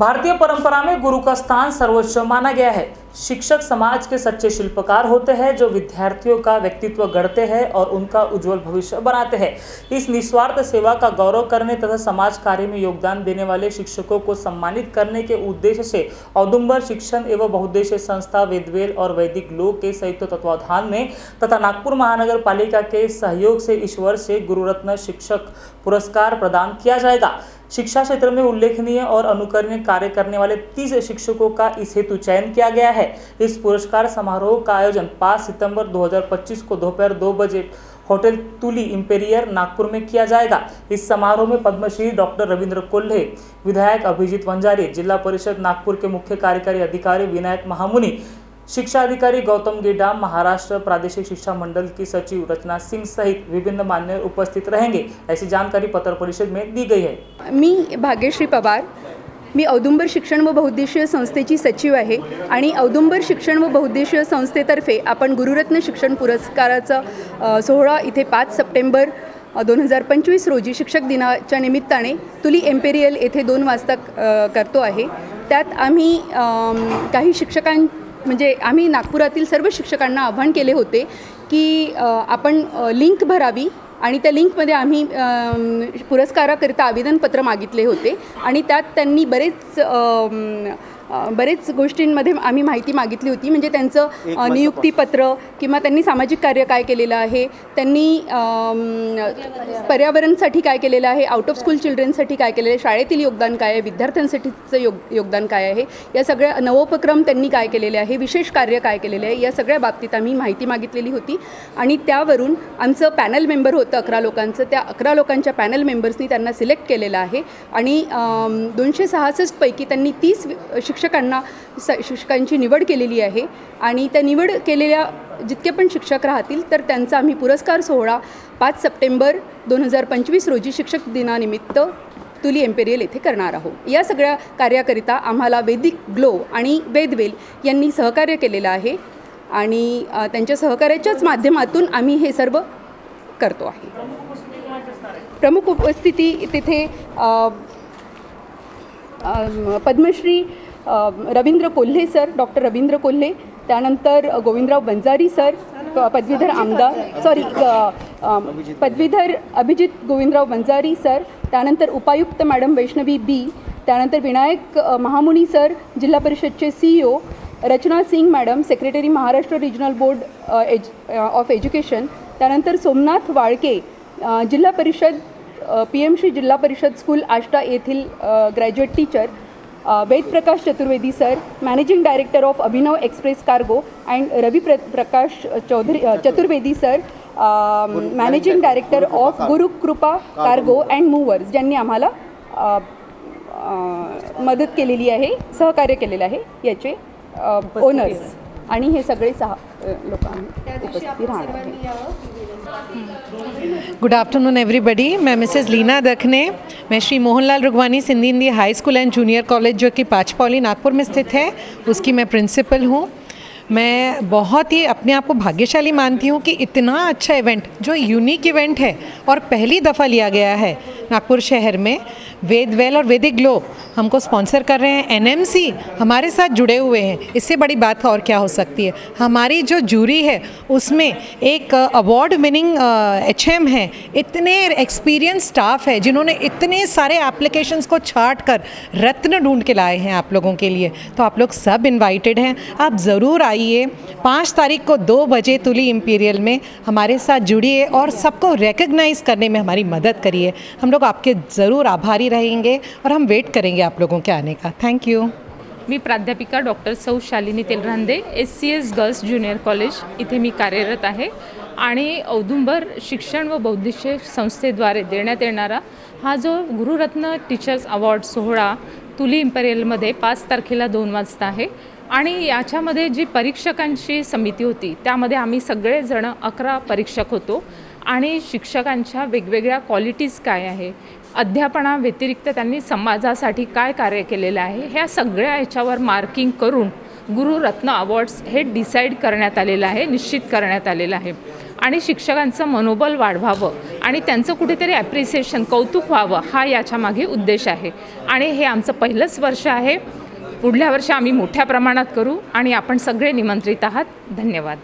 भारतीय परंपरा में गुरु का स्थान सर्वोच्च माना गया है। शिक्षक समाज के सच्चे शिल्पकार होते हैं जो विद्यार्थियों का व्यक्तित्व गढ़ते हैं और उनका उज्जवल भविष्य बनाते हैं। इस निस्वार्थ सेवा का गौरव करने तथा समाज कार्य में योगदान देने वाले शिक्षकों को सम्मानित करने के उद्देश्य से औदुंबर शिक्षण एवं बहुउद्देशीय संस्था वेदवेल और वैदिक लोक के संयुक्त तत्वावधान में तथा नागपुर महानगर पालिका के सहयोग से इस वर्ष से गुरुरत्न शिक्षक पुरस्कार प्रदान किया जाएगा। शिक्षा क्षेत्र में उल्लेखनीय और अनुकरणीय कार्य करने वाले 30 शिक्षकों का इस हेतु चयन किया गया है। इस पुरस्कार समारोह का आयोजन 5 सितंबर 2025 को दोपहर 2 बजे होटल तुली इंपेरियर नागपुर में किया जाएगा। इस समारोह में पद्मश्री डॉक्टर रविंद्र कोल्हे, विधायक अभिजीत वंजारी, जिला परिषद नागपुर के मुख्य कार्यकारी अधिकारी विनायक महामुनि, शिक्षा अधिकारी गौतम गेडाम, महाराष्ट्र प्रादेशिक शिक्षा मंडल की सचिव रचना सिंह सहित विभिन्न मान्यवर उपस्थित रहेंगे, ऐसी जानकारी पत्र परिषद में दी गई है। मी भाग्यश्री पवार, मी औदुंबर शिक्षण व बहुउद्देशीय संस्थेची सचिव आहे आणि औदुंबर शिक्षण व बहुउद्देशीय संस्थेतर्फे आपण गुरुरत्न शिक्षण पुरस्काराचा सोहळा इथे 5 सप्टेंबर 2025 रोजी शिक्षक दिनाच्या निमित्ताने तुली एम्पेरियल येथे 2 वाजता करतो आहे। त्यात आम्ही काही म्हणजे आम्ही नागपुरातील सर्व शिक्षकांना आवाहन केले होते की आपण लिंक भरावी आणि त्या लिंकमध्ये आम्ही पुरस्काराकरिता आवेदनपत्र मागितले होते आणि त्यात त्यांनी बरेच गोष्टींमध्ये आम्ही माहिती मागितली होती। म्हणजे त्यांचं नियुक्तीपत्र किंवा त्यांनी सामाजिक कार्य काय केलेलं आहे, त्यांनी पर्यावरणासाठी काय केलेलं आहे, आउट ऑफ स्कूल चिल्ड्रनसाठी काय केलेलं आहे, शाळेतील योगदान काय आहे, विद्यार्थ्यांसाठीचं योगदान काय आहे, या सगळ्या नवोपक्रम त्यांनी काय केलेले आहे, विशेष कार्य काय केलेले आहे, या सगळ्या बाबतीत आम्ही माहिती मागितलेली होती। आणि त्यावरून आमचं पॅनल मेंबर होतं 11 लोकांचं, त्या 11 लोकांच्या पॅनल मेंबर्सनी त्यांना सिलेक्ट केलेलं आहे आणि 266 पैकी त्यांनी 30 शिक्षकांची निवड केलेली आहे आणि त्या निवड केलेल्या जितके पण शिक्षक राहतील तर त्यांचा आम्ही पुरस्कार सोहळा 5 सप्टेंबर 2025 रोजी शिक्षक दिनानिमित्त तुली एम्पेरियल येथे करणार आहोत। या सगळ्या कार्याकरिता आम्हाला वैदिक ग्लो आणि वेदवेल यांनी सहकार्य केलेलं आहे आणि त्यांच्या सहकार्याच्याच माध्यमातून आम्ही हे सर्व करतो आहे। प्रमुख उपस्थिती तिथे पद्मश्री रवींद्र कोल्हे सर, डॉक्टर रवींद्र कोल्हे, त्यानंतर गोविंदराव वंजारी सर, पदवीधर अभिजित गोविंदराव वंजारी सर, त्यानंतर उपायुक्त मॅडम वैष्णवी बी, त्यानंतर विनायक महामुनी सर, जिल्हा परिषदचे CEO, Rachana Singh madam, secretary Maharashtra regional board of education, त्यानंतर सोमनाथ वाळके, जिल्हा परिषद PMC जिल्हा परिषद स्कूल आष्टा येथील graduate teacher, Ved Prakash Chaturvedi sir, managing director of Abhinav express cargo and Ravi Prakash Chaturvedi sir, managing director of Gurukripa cargo and movers, ज्यांनी आम्हाला मदत केलेली आहे, सहकार्य केलेलं आहे, याचे ओनर्स आणि हे सगळे 6 लोक उपस्थित राहणार आहेत। Good afternoon everybody. मैं मिसेस लीना दखने, मैं श्री मोहनलाल रुगवानी सिंधी हिंदी हाई स्कूल एंड जूनियर कॉलेज जो कि पाचपौली नागपुर में स्थित है उसकी मैं प्रिंसिपल हूँ। मैं बहुत ही अपने आप को भाग्यशाली मानती हूँ कि इतना अच्छा इवेंट जो यूनिक इवेंट है और पहली दफ़ा लिया गया है नागपुर शहर में, वेदवेल और वैदिक ग्लो हमको स्पॉन्सर कर रहे हैं, NMC हमारे साथ जुड़े हुए हैं, इससे बड़ी बात और क्या हो सकती है। हमारी जो जूरी है उसमें एक अवार्ड विनिंग HM है, इतने एक्सपीरियंस स्टाफ है जिन्होंने इतने सारे एप्लीकेशंस को छाट कर रत्न ढूंढ के लाए हैं आप लोगों के लिए। तो आप लोग सब इन्वाइटेड हैं, आप ज़रूर आइए। 5 तारीख को 2 बजे तुली इम्पीरियल में हमारे साथ जुड़िए और सबको रिकग्नाइज़ करने में हमारी मदद करिए। हम लोग आपके ज़रूर आभारी रहेंगे और हम वेट करेंगे आप लोगों के आने का। Thank you. मी प्राध्यापिका डॉक्टर सौ Shalini Telrande, SCS girls junior college इथे मी कार्यरत आहे आणि औदुंबर शिक्षण व बहुउद्देशीय संस्थेद्वारे देण्यात येणारा हा जो गुरुरत्न टीचर्स अवॉर्ड सोहळा तुली इम्पेरियलमध्ये 5 तारखेला 2 वाजता आहे आणि याच्यामध्ये जी परीक्षकांची समिती होती त्यामध्ये आम्ही सगळेजण 11 परीक्षक होतो आणि शिक्षकांच्या वेगवेगळ्या क्वालिटीज काय आहे, अध्यापना व्यतिरिक्त त्यांनी समाजासाठी काय कार्य केलेलं आहे, ह्या सगळ्या याच्यावर मार्किंग करून गुरुरत्न अवॉर्ड्स हे डिसाईड करण्यात आलेलं आहे, निश्चित करण्यात आलेलं आहे आणि शिक्षकांचं मनोबल वाढवावं आणि त्यांचं कुठेतरी ॲप्रिसिएशन, कौतुक व्हावं, हा याच्यामागे उद्देश आहे. आणि हे आमचं पहिलंच वर्ष आहे. पुढल्या वर्षी आम्ही मोठ्या प्रमाणात करू आणि आपण सगळे निमंत्रित आहात. धन्यवाद.